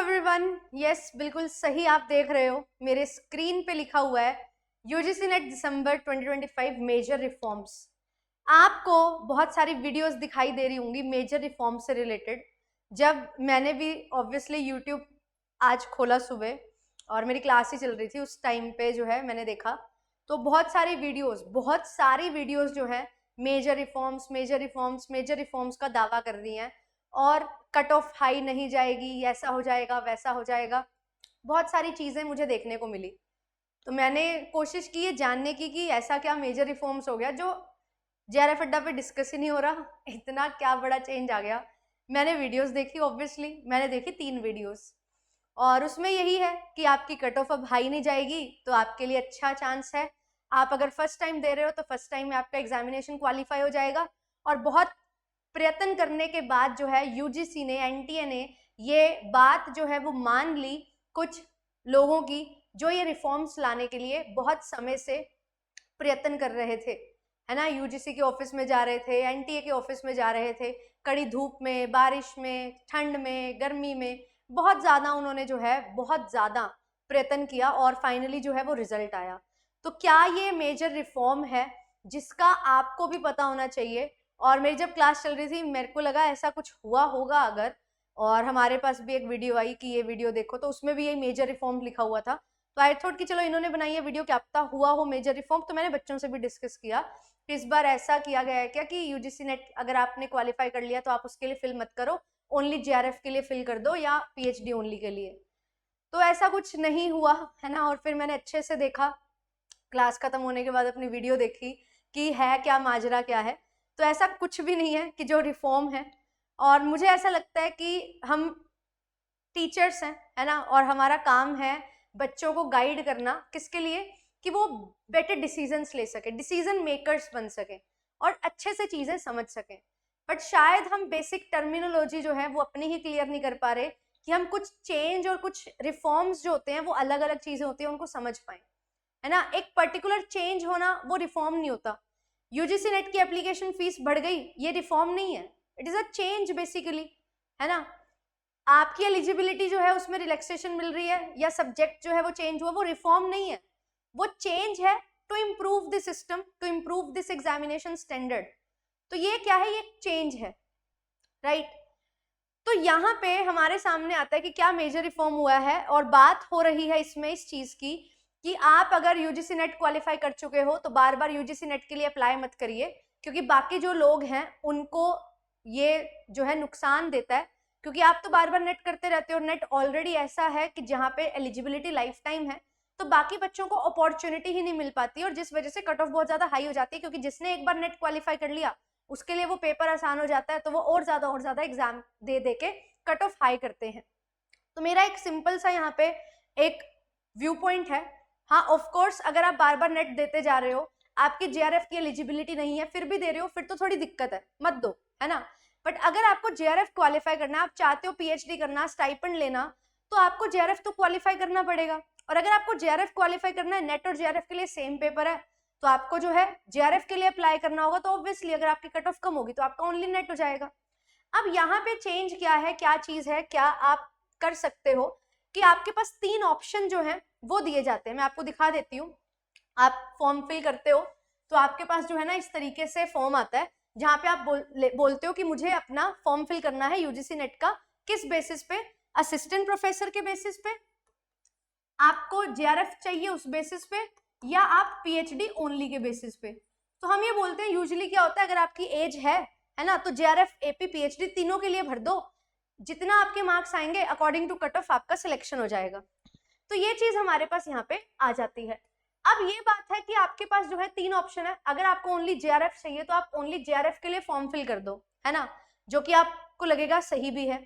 Everyone, yes बिल्कुल सही आप देख रहे हो। मेरे स्क्रीन पे लिखा हुआ है यूजीसी नेट दिसंबर 2025 मेजर रिफॉर्म्स। आपको बहुत सारी वीडियोस दिखाई दे रही होंगी मेजर रिफॉर्म से रिलेटेड। जब मैंने भी ऑब्वियसली यूट्यूब आज खोला सुबह और मेरी क्लास ही चल रही थी, उस टाइम पे जो है मैंने देखा तो बहुत सारी वीडियोस जो है मेजर रिफॉर्म्स का दावा कर रही हैं और कट ऑफ हाई नहीं जाएगी, ऐसा हो जाएगा वैसा हो जाएगा। बहुत सारी चीज़ें मुझे देखने को मिली, तो मैंने कोशिश की है जानने की कि ऐसा क्या मेजर रिफॉर्म्स हो गया जो जेआरएफ अड्डा पे डिस्कस ही नहीं हो रहा, इतना क्या बड़ा चेंज आ गया। मैंने वीडियोस देखी, ऑब्वियसली मैंने देखी 3 वीडियोस और उसमें यही है कि आपकी कट ऑफ अब हाई नहीं जाएगी तो आपके लिए अच्छा चांस है। आप अगर फर्स्ट टाइम दे रहे हो तो फर्स्ट टाइम में आपका एग्जामिनेशन क्वालिफाई हो जाएगा और बहुत प्रयत्न करने के बाद जो है यूजीसी ने, एनटीए ने ये बात जो है वो मान ली कुछ लोगों की, जो ये रिफॉर्म्स लाने के लिए बहुत समय से प्रयत्न कर रहे थे, है ना। यूजीसी के ऑफिस में जा रहे थे, एनटीए के ऑफिस में जा रहे थे, कड़ी धूप में, बारिश में, ठंड में, गर्मी में, बहुत ज़्यादा उन्होंने जो है बहुत ज़्यादा प्रयत्न किया और फाइनली जो है वो रिजल्ट आया। तो क्या ये मेजर रिफॉर्म है जिसका आपको भी पता होना चाहिए। और मेरी जब क्लास चल रही थी मेरे को लगा ऐसा कुछ हुआ होगा अगर, और हमारे पास भी एक वीडियो आई कि ये वीडियो देखो, तो उसमें भी ये मेजर रिफॉर्म लिखा हुआ था। तो आई थॉट कि चलो इन्होंने बनाई है वीडियो, क्या पता हुआ हो मेजर रिफॉर्म। तो मैंने बच्चों से भी डिस्कस किया कि इस बार ऐसा किया गया है क्या कि यूजीसी नेट अगर आपने क्वालिफाई कर लिया तो आप उसके लिए फिल मत करो, ओनली जेआरएफ के लिए फिल कर दो या पीएचडी ओनली के लिए। तो ऐसा कुछ नहीं हुआ, है ना। और फिर मैंने अच्छे से देखा, क्लास खत्म होने के बाद अपनी वीडियो देखी कि है क्या माजरा क्या है। तो ऐसा कुछ भी नहीं है कि जो रिफॉर्म है, और मुझे ऐसा लगता है कि हम टीचर्स हैं, है ना, और हमारा काम है बच्चों को गाइड करना, किसके लिए, कि वो बेटर डिसीजंस ले सके, डिसीजन मेकर्स बन सके और अच्छे से चीज़ें समझ सकें। बट शायद हम बेसिक टर्मिनोलॉजी जो है वो अपनी ही क्लियर नहीं कर पा रहे कि हम कुछ चेंज और कुछ रिफॉर्म्स जो होते हैं वो अलग अलग चीज़ें होती हैं उनको समझ पाएं, है ना। एक पर्टिकुलर चेंज होना वो रिफॉर्म नहीं होता। यूजीसी नेट की एप्लीकेशन फीस बढ़ गई, ये रिफॉर्म नहीं है, it is a change basically, है ना। आपकी एलिजिबिलिटी जो है उसमें रिलैक्सेशन मिल रही है या सब्जेक्ट जो है वो चेंज हुआ, वो रिफॉर्म नहीं है, वो चेंज है to improve this system, to improve this examination standard. तो ये क्या है, ये चेंज है, राइट। तो यहाँ पे हमारे सामने आता है कि क्या मेजर रिफॉर्म हुआ है, और बात हो रही है इसमें इस चीज की कि आप अगर यूजीसी नेट क्वालिफाई कर चुके हो तो बार बार यूजीसी नेट के लिए अप्लाई मत करिए, क्योंकि बाकी जो लोग हैं उनको ये जो है नुकसान देता है, क्योंकि आप तो बार बार नेट करते रहते हो। नेट ऑलरेडी ऐसा है कि जहाँ पे एलिजिबिलिटी लाइफ टाइम है, तो बाकी बच्चों को अपॉर्चुनिटी ही नहीं मिल पाती और जिस वजह से कट ऑफ बहुत ज्यादा हाई हो जाती है, क्योंकि जिसने एक बार नेट क्वालिफाई कर लिया उसके लिए वो पेपर आसान हो जाता है, तो वो और ज्यादा एग्जाम दे दे के कट ऑफ हाई करते हैं। तो मेरा एक सिंपल सा यहाँ पे एक व्यू पॉइंट है। हाँ, ऑफ कोर्स अगर आप बार बार नेट देते जा रहे हो, आपकी जेआरएफ की एलिजिबिलिटी नहीं है, फिर भी दे रहे हो, फिर तो थोड़ी दिक्कत है, मत दो, है ना। बट अगर आपको जेआरएफ क्वालिफाई करना है, आप चाहते हो पीएचडी करना, स्टाइपेंड लेना, तो आपको जेआरएफ तो क्वालिफाई करना पड़ेगा। और अगर आपको जेआरएफ क्वालिफाई करना है, नेट और जेआरएफ के लिए सेम पेपर है, तो आपको जो है जेआरएफ के लिए अप्लाई करना होगा। तो ऑब्वियसली अगर आपकी कट ऑफ कम होगी तो आपका ओनली नेट हो जाएगा। अब यहाँ पे चेंज क्या है, क्या चीज है, क्या आप कर सकते हो कि आपके पास 3 ऑप्शन जो हैं वो दिए जाते हैं। मैं आपको दिखा देती हूँ। आप फॉर्म फिल करते हो तो आपके पास जो है ना इस तरीके से फॉर्म आता है, जहाँ पे आप बोलते हो कि मुझे अपना फॉर्म फिल करना है यूजीसी नेट का, किस बेसिस पे, असिस्टेंट प्रोफेसर के बेसिस पे, आपको जेआरएफ चाहिए उस बेसिस पे, या आप पीएचडी ओनली के बेसिस पे। तो हम ये बोलते हैं यूजुअली क्या होता है, अगर आपकी एज है ना, तो जेआरएफ एपी पीएचडी तीनों के लिए भर दो, जितना आपके मार्क्स आएंगे अकॉर्डिंग टू कट ऑफ आपका सिलेक्शन हो जाएगा। तो ये चीज हमारे पास यहाँ पे आ जाती है। अब ये बात है कि आपके पास जो है 3 ऑप्शन है, अगर आपको ओनली जेआरएफ चाहिए तो आप ओनली जेआरएफ के लिए फॉर्म फिल कर दो, है ना, जो कि आपको लगेगा सही भी है।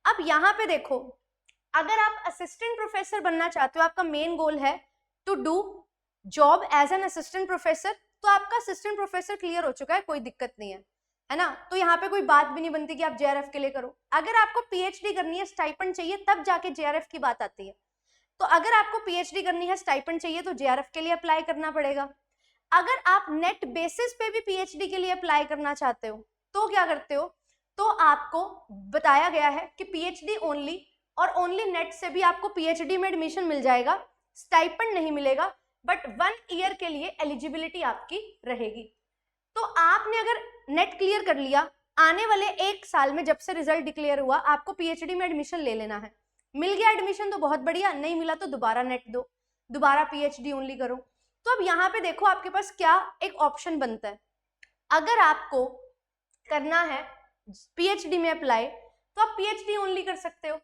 अब यहाँ पे देखो, अगर आप असिस्टेंट प्रोफेसर बनना चाहते हो, आपका मेन गोल है to do job as an assistant professor, तो आपका असिस्टेंट प्रोफेसर क्लियर हो चुका है, कोई दिक्कत नहीं है ना। तो यहाँ पे कोई बात भी नहीं बनती कि आप जेआरएफ के लिए करो। अगर आपको पीएचडी करनी है, स्टाइपेंड चाहिए, तब जाके जेआरएफ की बात आती है। तो अगर आपको पीएचडी करनी है, स्टाइपेंड चाहिए, तो जेआरएफ के लिए अप्लाई करना पड़ेगा। अगर आप नेट बेसिस पे भी पीएचडी के लिए अप्लाई करना चाहते हो तो क्या करते हो, तो आपको बताया गया है कि पीएचडी ओनली और ओनली नेट से भी आपको पीएचडी में एडमिशन मिल जाएगा, स्टाइपेंड नहीं मिलेगा, बट 1 ईयर के लिए एलिजिबिलिटी आपकी रहेगी। तो आपने अगर नेट क्लियर कर लिया, आने वाले 1 साल में जब से रिजल्ट डिक्लेयर हुआ आपको पीएचडी में एडमिशन ले लेना है। मिल गया एडमिशन तो बहुत बढ़िया, नहीं मिला तो दोबारा नेट दो, दोबारा पीएचडी ओनली करो। तो अब यहाँ पे देखो आपके पास क्या एक ऑप्शन बनता है। अगर आपको करना है पीएचडी में अप्लाई तो आप पीएचडी ओनली कर सकते हो,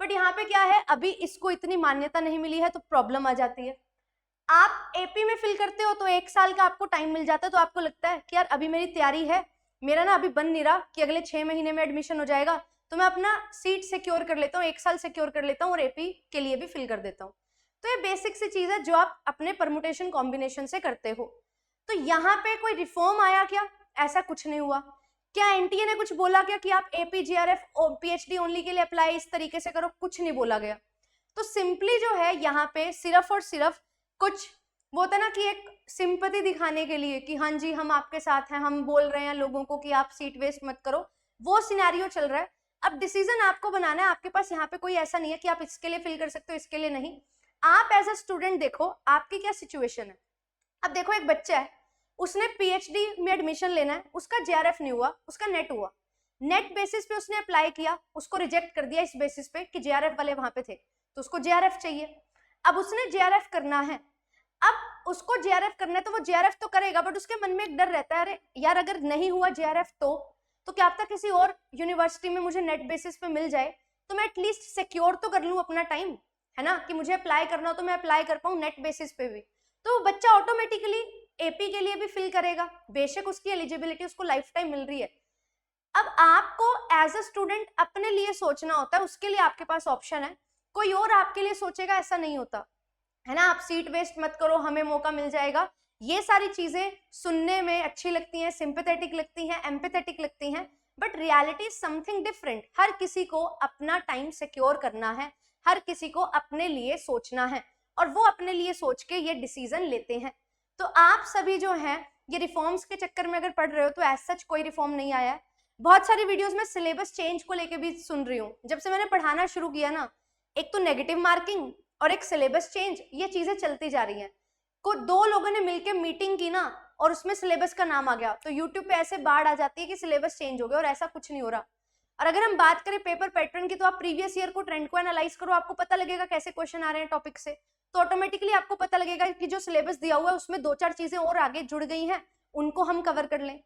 बट यहाँ पे क्या है, अभी इसको इतनी मान्यता नहीं मिली है तो प्रॉब्लम आ जाती है। आप एपी में फिल करते हो तो 1 साल का आपको टाइम मिल जाता है, तो आपको लगता है कि यार अभी मेरी तैयारी है, मेरा ना अभी बन नहीं रहा कि अगले 6 महीने में एडमिशन हो जाएगा, तो मैं अपना सीट सिक्योर कर लेता हूँ, 1 साल सिक्योर कर लेता हूँ और एपी के लिए भी फिल कर देता हूँ। तो ये बेसिक सी चीज है जो आप अपने परमुटेशन कॉम्बिनेशन से करते हो। तो यहाँ पे कोई रिफॉर्म आया क्या? ऐसा कुछ नहीं हुआ। क्या एनटीए ने कुछ बोला क्या कि आप एपी जीआरएफ और पीएचडी ओनली के लिए अप्लाई इस तरीके से करो? कुछ नहीं बोला गया। तो सिंपली जो है यहाँ पे सिर्फ और सिर्फ कुछ वो होता है ना कि एक सिंपैथी दिखाने के लिए कि हाँ जी हम आपके साथ हैं, हम बोल रहे हैं लोगों को कि आप सीट वेस्ट मत करो, वो सिनेरियो चल रहा है। अब डिसीजन आपको बनाना है, आपके पास यहाँ पे कोई ऐसा नहीं है कि आप इसके लिए फिल कर सकते हो इसके लिए नहीं। आप एज अ स्टूडेंट देखो आपकी क्या सिचुएशन है। अब देखो एक बच्चा है, उसने पीएचडी में एडमिशन लेना है, उसका जेआरएफ नहीं हुआ, उसका नेट हुआ, नेट बेसिस पे उसने अप्लाई किया, उसको रिजेक्ट कर दिया इस बेसिस पे कि जेआरएफ वाले वहां पे थे, तो उसको जेआरएफ चाहिए। अब उसने जेआरएफ करना है, अब उसको जेआरएफ करना है तो वो जेआरएफ तो करेगा, बट उसके मन में एक डर रहता है, अरे यार अगर नहीं हुआ जेआरएफ तो क्या पता किसी और यूनिवर्सिटी में मुझे नेट बेसिस पे मिल जाए, तो मैं एटलीस्ट सिक्योर तो कर लूं अपना टाइम, है ना, कि मुझे अप्लाई करना हो तो मैं अप्लाई कर पाऊं नेट बेसिस पे भी। तो बच्चा ऑटोमेटिकली एपी के लिए भी फिल करेगा, बेशक उसकी एलिजिबिलिटी उसको लाइफ टाइम मिल रही है। अब आपको एज अ स्टूडेंट अपने लिए सोचना होता है, उसके लिए आपके पास ऑप्शन है, कोई और आपके लिए सोचेगा ऐसा नहीं होता, है ना। आप सीट वेस्ट मत करो, हमें मौका मिल जाएगा, ये सारी चीजें सुनने में अच्छी लगती हैं, सिंपैथेटिक लगती हैं, एम्पैथेटिक लगती हैं, but reality is something different. हर किसी को अपना टाइम सिक्योर करना है, हर किसी को अपने लिए सोचना है, और वो अपने लिए सोच के ये डिसीजन लेते हैं। तो आप सभी जो हैं ये रिफॉर्म्स के चक्कर में अगर पढ़ रहे हो तो एज सच कोई रिफॉर्म नहीं आया है। बहुत सारी वीडियोस में सिलेबस चेंज को लेके भी सुन रही हूँ, जब से मैंने पढ़ाना शुरू किया ना, एक तो नेगेटिव मार्किंग और एक सिलेबस चेंज, ये चीजें चलती जा रही हैं। को 2 लोगों ने मिलकर मीटिंग की ना और उसमें सिलेबस का नाम आ गया तो यूट्यूब पे ऐसे बाढ़ आ जाती है कि सिलेबस चेंज हो गया, और ऐसा कुछ नहीं हो रहा। और अगर हम बात करें पेपर पैटर्न की, तो आप प्रीवियस ईयर को ट्रेंड को एनालाइज करो, आपको पता लगेगा कैसे क्वेश्चन आ रहे हैं टॉपिक से, तो ऑटोमेटिकली आपको पता लगेगा कि जो सिलेबस दिया हुआ है उसमें 2-4 चीजें और आगे जुड़ गई हैं, उनको हम कवर कर लें।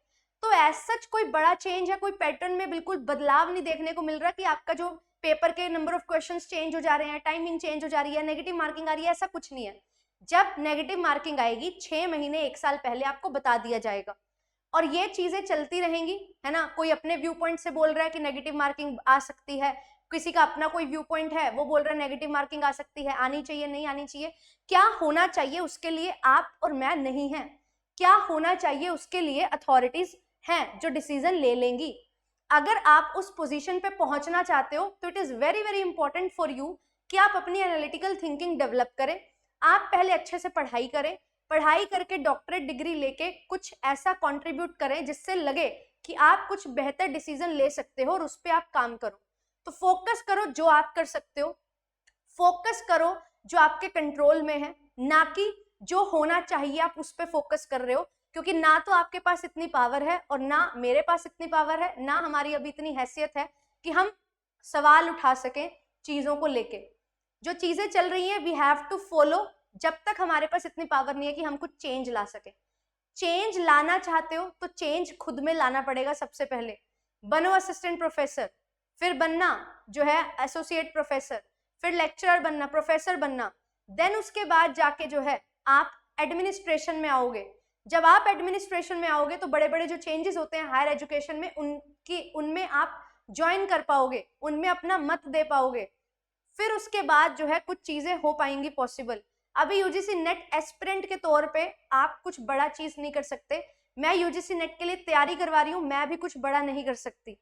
तो एज सच कोई बड़ा चेंज है, कोई पैटर्न में बिल्कुल बदलाव नहीं देखने को मिल रहा कि आपका जो पेपर के नंबर ऑफ क्वेश्चंस चेंज हो जा रहे हैं, टाइमिंग चेंज हो जा रही है, नेगेटिव मार्किंग आ रही है, ऐसा कुछ नहीं है। जब नेगेटिव मार्किंग आएगी 6 महीने 1 साल पहले आपको बता दिया जाएगा, और ये चीजें चलती रहेंगी, है ना। कोई अपने व्यू पॉइंट से बोल रहा है कि नेगेटिव मार्किंग आ सकती है, किसी का अपना कोई व्यू पॉइंट है, वो बोल रहा है नेगेटिव मार्किंग आ सकती है, आनी चाहिए, नहीं आनी चाहिए। क्या होना चाहिए उसके लिए आप और मैं नहीं है, क्या होना चाहिए उसके लिए अथॉरिटीज हैं जो डिसीजन ले लेंगी। अगर आप उस पोजीशन पे पहुंचना चाहते हो तो it is very very important for you कि आप अपनी एनालिटिकल थिंकिंग डेवलप करें। आप पहले अच्छे से पढ़ाई करें, पढ़ाई करके डॉक्टरेट डिग्री लेके कुछ ऐसा कंट्रीब्यूट करें जिससे लगे कि आप कुछ बेहतर डिसीजन ले सकते हो और उस पर आप काम करो। तो फोकस करो जो आप कर सकते हो, फोकस करो जो आपके कंट्रोल में है, ना कि जो होना चाहिए आप उस पर फोकस कर रहे हो, क्योंकि ना तो आपके पास इतनी पावर है और ना मेरे पास इतनी पावर है, ना हमारी अभी इतनी हैसियत है कि हम सवाल उठा सकें चीजों को लेके। जो चीजें चल रही हैं वी हैव टू फॉलो, जब तक हमारे पास इतनी पावर नहीं है कि हम कुछ चेंज ला सके। चेंज लाना चाहते हो तो चेंज खुद में लाना पड़ेगा। सबसे पहले बनो असिस्टेंट प्रोफेसर, फिर बनना जो है एसोसिएट प्रोफेसर, फिर लेक्चरर बनना, प्रोफेसर बनना, देन उसके बाद जाके जो है आप एडमिनिस्ट्रेशन में आओगे। जब आप एडमिनिस्ट्रेशन में आओगे तो बड़े बड़े जो चेंजेस होते हैं हायर एजुकेशन में उनमें आप ज्वाइन कर पाओगे, उनमें अपना मत दे पाओगे, फिर उसके बाद जो है कुछ चीजें हो पाएंगी पॉसिबल। अभी यूजीसी नेट एस्पिरेंट के तौर पे आप कुछ बड़ा चीज नहीं कर सकते। मैं यूजीसी नेट के लिए तैयारी करवा रही हूँ, मैं भी कुछ बड़ा नहीं कर सकती।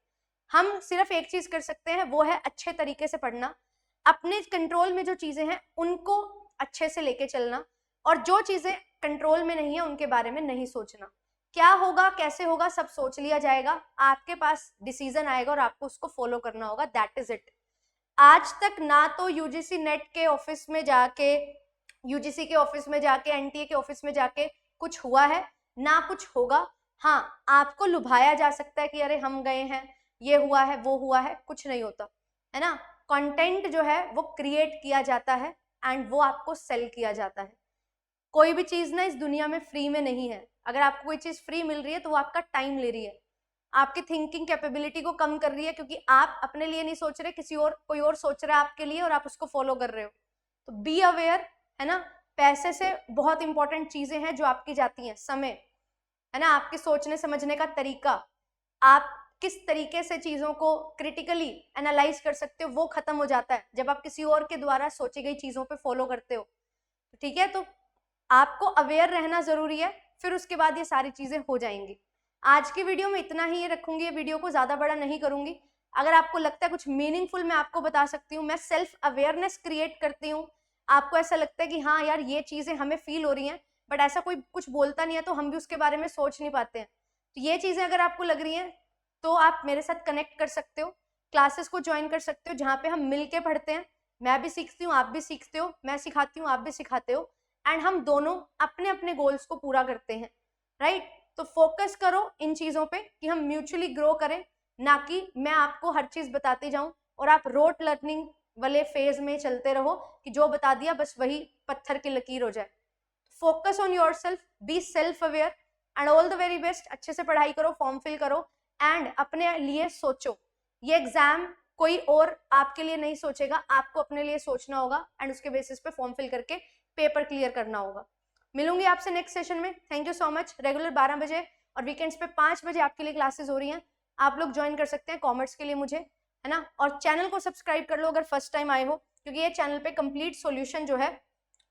हम सिर्फ एक चीज कर सकते हैं, वो है अच्छे तरीके से पढ़ना, अपने कंट्रोल में जो चीजें हैं उनको अच्छे से लेके चलना, और जो चीजें कंट्रोल में नहीं है उनके बारे में नहीं सोचना। क्या होगा कैसे होगा सब सोच लिया जाएगा, आपके पास डिसीजन आएगा और आपको उसको फॉलो करना होगा, दैट इज इट। आज तक ना तो यूजीसी नेट के ऑफिस में जाके, यूजीसी के ऑफिस में जाके, एनटीए के ऑफिस में जाके कुछ हुआ है, ना कुछ होगा। हाँ, आपको लुभाया जा सकता है कि अरे हम गए हैं, ये हुआ है, वो हुआ है, कुछ नहीं होता है ना। कंटेंट जो है वो क्रिएट किया जाता है एंड वो आपको सेल किया जाता है। कोई भी चीज ना इस दुनिया में फ्री में नहीं है। अगर आपको कोई चीज फ्री मिल रही है तो वो आपका टाइम ले रही है, आपकी थिंकिंग कैपेबिलिटी को कम कर रही है, क्योंकि आप अपने लिए नहीं सोच रहे, किसी और, कोई और सोच रहा है आपके लिए और आप उसको फॉलो कर रहे हो। तो बी अवेयर, है ना। पैसे से बहुत इंपॉर्टेंट चीजें हैं जो आपकी जाती हैं, समय, है ना, आपके सोचने समझने का तरीका, आप किस तरीके से चीजों को क्रिटिकली एनालाइज कर सकते हो, वो खत्म हो जाता है जब आप किसी और के द्वारा सोची गई चीजों पे फॉलो करते हो। ठीक है, तो आपको अवेयर रहना जरूरी है, फिर उसके बाद ये सारी चीजें हो जाएंगी। आज की वीडियो में इतना ही ये रखूंगी, ये वीडियो को ज्यादा बड़ा नहीं करूंगी। अगर आपको लगता है कुछ मीनिंगफुल मैं आपको बता सकती हूँ, मैं सेल्फ अवेयरनेस क्रिएट करती हूँ, आपको ऐसा लगता है कि हाँ यार ये चीजें हमें फील हो रही हैं, बट ऐसा कोई कुछ बोलता नहीं है तो हम भी उसके बारे में सोच नहीं पाते हैं, तो ये चीजें अगर आपको लग रही हैं तो आप मेरे साथ कनेक्ट कर सकते हो, क्लासेस को ज्वाइन कर सकते हो, जहाँ पे हम मिल के पढ़ते हैं। मैं भी सीखती हूँ, आप भी सीखते हो, मैं सिखाती हूँ, आप भी सिखाते हो, एंड हम दोनों अपने अपने गोल्स को पूरा करते हैं, राइट। तो फोकस करो इन चीजों पे कि हम म्यूचुअली ग्रो करें, ना कि मैं आपको हर चीज बताती जाऊं और आप रोट लर्निंग वाले फेज में चलते रहो कि जो बता दिया बस वही पत्थर की लकीर हो जाए। Focus on your self, be self aware and all the very best. अच्छे से पढ़ाई करो, फॉर्म फिल करो एंड अपने लिए सोचो। ये एग्जाम कोई और आपके लिए नहीं सोचेगा, आपको अपने लिए सोचना होगा एंड उसके बेसिस पे फॉर्म फिल करके पेपर क्लियर करना होगा। मिलूंगी आपसे नेक्स्ट सेशन में। Thank you so much. Regular 12 बजे और वीकेंड्स पे 5 बजे आपके लिए क्लासेस हो रही हैं, आप लोग ज्वाइन कर सकते हैं कॉमर्स के लिए मुझे, है ना। और चैनल को सब्सक्राइब कर लो अगर फर्स्ट टाइम आए हो, क्योंकि ये चैनल पे कंप्लीट सॉल्यूशन जो है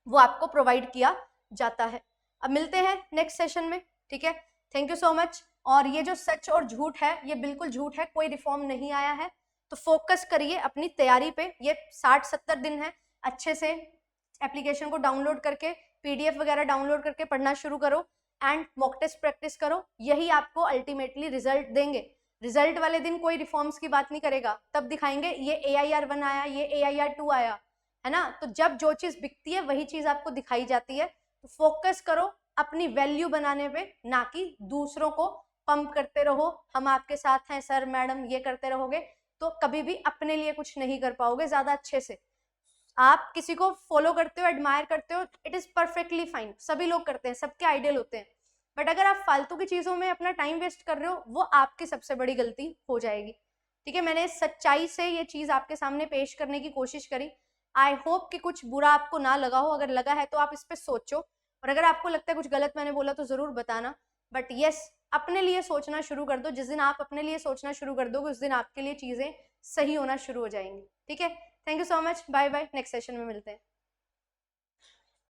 वो आपको प्रोवाइड किया जाता है। अब मिलते हैं नेक्स्ट सेशन में, ठीक है। Thank you so much. और ये जो सच और झूठ है ये बिल्कुल झूठ है, कोई रिफॉर्म नहीं आया है, तो फोकस करिए अपनी तैयारी पे। ये 60-70 दिन है, अच्छे से एप्लीकेशन को डाउनलोड करके, पीडीएफ वगैरह डाउनलोड करके पढ़ना शुरू करो एंड मॉक टेस्ट प्रैक्टिस करो, यही आपको अल्टीमेटली रिजल्ट देंगे। रिजल्ट वाले दिन कोई रिफॉर्म्स की बात नहीं करेगा, तब दिखाएंगे ये AIR1 आया, ये AIR2 आया, है ना। तो जब जो चीज बिकती है वही चीज आपको दिखाई जाती है। तो फोकस करो अपनी वैल्यू बनाने पे, ना कि दूसरों को पंप करते रहो, हम आपके साथ हैं सर मैडम, ये करते रहोगे तो कभी भी अपने लिए कुछ नहीं कर पाओगे ज्यादा अच्छे से। आप किसी को फॉलो करते हो, एडमायर करते हो, इट इज परफेक्टली फाइन, सभी लोग करते हैं, सबके आइडियल होते हैं, बट अगर आप फालतू की चीजों में अपना टाइम वेस्ट कर रहे हो वो आपकी सबसे बड़ी गलती हो जाएगी। ठीक है, मैंने सच्चाई से ये चीज आपके सामने पेश करने की कोशिश करी। आई होप कि कुछ बुरा आपको ना लगा हो, अगर लगा है तो आप इस पर सोचो, और अगर आपको लगता है कुछ गलत मैंने बोला तो जरूर बताना। बट यस, अपने लिए सोचना शुरू कर दो। जिस दिन आप अपने लिए सोचना शुरू कर दोगे उस दिन आपके लिए चीजें सही होना शुरू हो जाएंगी। ठीक है, thank you so much, bye bye, next session में मिलते हैं।